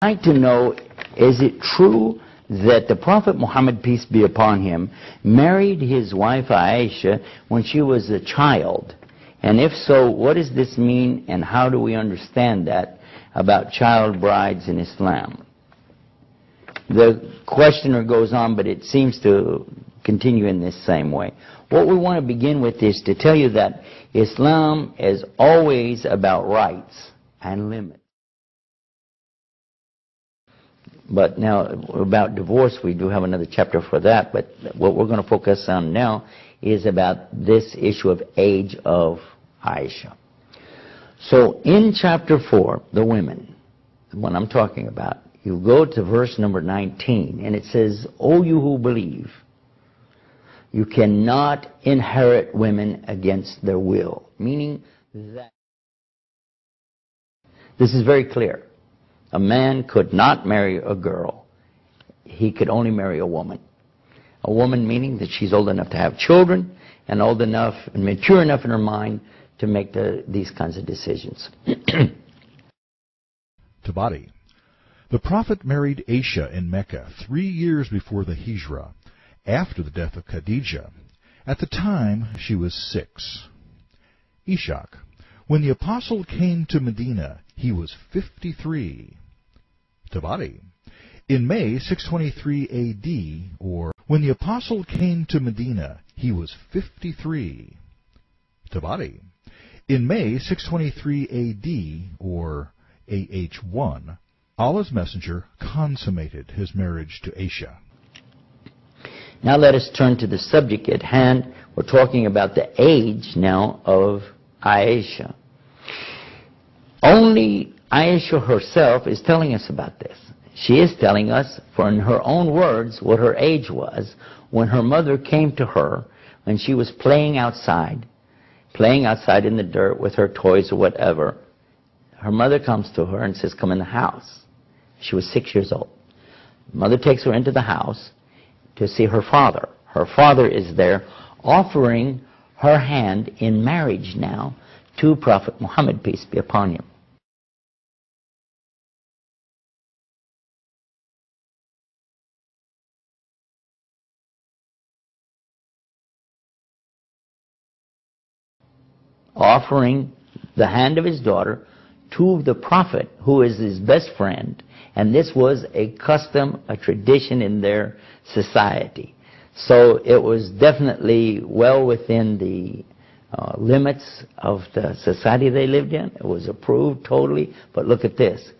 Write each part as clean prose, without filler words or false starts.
I'd like to know, is it true that the Prophet Muhammad, peace be upon him, married his wife Aisha when she was a child? And if so, what does this mean, and how do we understand that about child brides in Islam? The questioner goes on, but it seems to continue in this same way. What we want to begin with is to tell you that Islam is always about rights and limits. But now, about divorce, we do have another chapter for that, but what we're going to focus on now is about this issue of age of Aisha. So in chapter 4, the women, the one I'm talking about, you go to verse number 19, and it says, "O you who believe, you cannot inherit women against their will," meaning that this is very clear. A man could not marry a girl. He could only marry a woman. A woman meaning that she's old enough to have children and old enough and mature enough in her mind to make these kinds of decisions. Tabari. The Prophet married Aisha in Mecca 3 years before the Hijrah, after the death of Khadijah. At the time, she was 6. Ishaq. When the Apostle came to Medina, he was 53. Tabari. In May 623 A.D., or when the Apostle came to Medina, he was 53. Tabari. In May 623 A.D., or AH 1, Allah's Messenger consummated his marriage to Aisha. Now let us turn to the subject at hand. We're talking about the age now of Aisha. Only Aisha herself is telling us about this. She is telling us, for in her own words, what her age was when her mother came to her when she was playing outside in the dirt with her toys or whatever. Her mother comes to her and says, "Come in the house." She was 6 years old. Mother takes her into the house to see her father. Her father is there offering her hand in marriage now to Prophet Muhammad, peace be upon him. Offering the hand of his daughter to the Prophet, who is his best friend, and this was a custom, a tradition in their society. So it was definitely well within the limits of the society they lived in. It was approved totally, but look at this.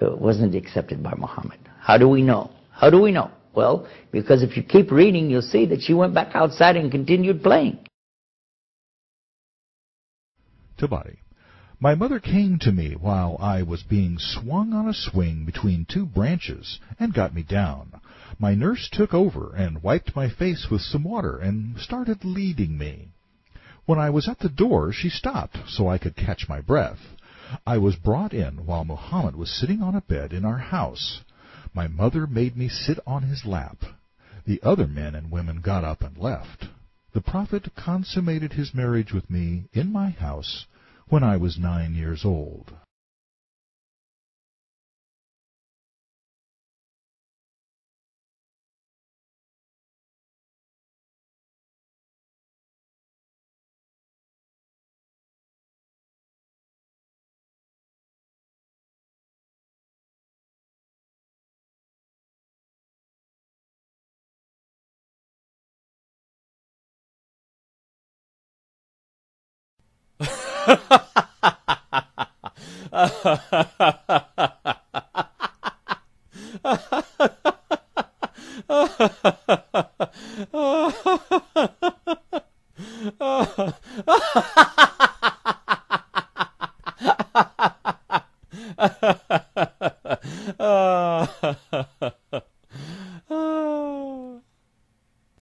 It wasn't accepted by Muhammad. How do we know? How do we know? Well, because if you keep reading, you'll see that she went back outside and continued playing. Tabari. My mother came to me while I was being swung on a swing between 2 branches and got me down. My nurse took over and wiped my face with some water and started leading me. When I was at the door, she stopped so I could catch my breath. I was brought in while Muhammad was sitting on a bed in our house. My mother made me sit on his lap. The other men and women got up and left. The Prophet consummated his marriage with me in my house when I was 9 years old.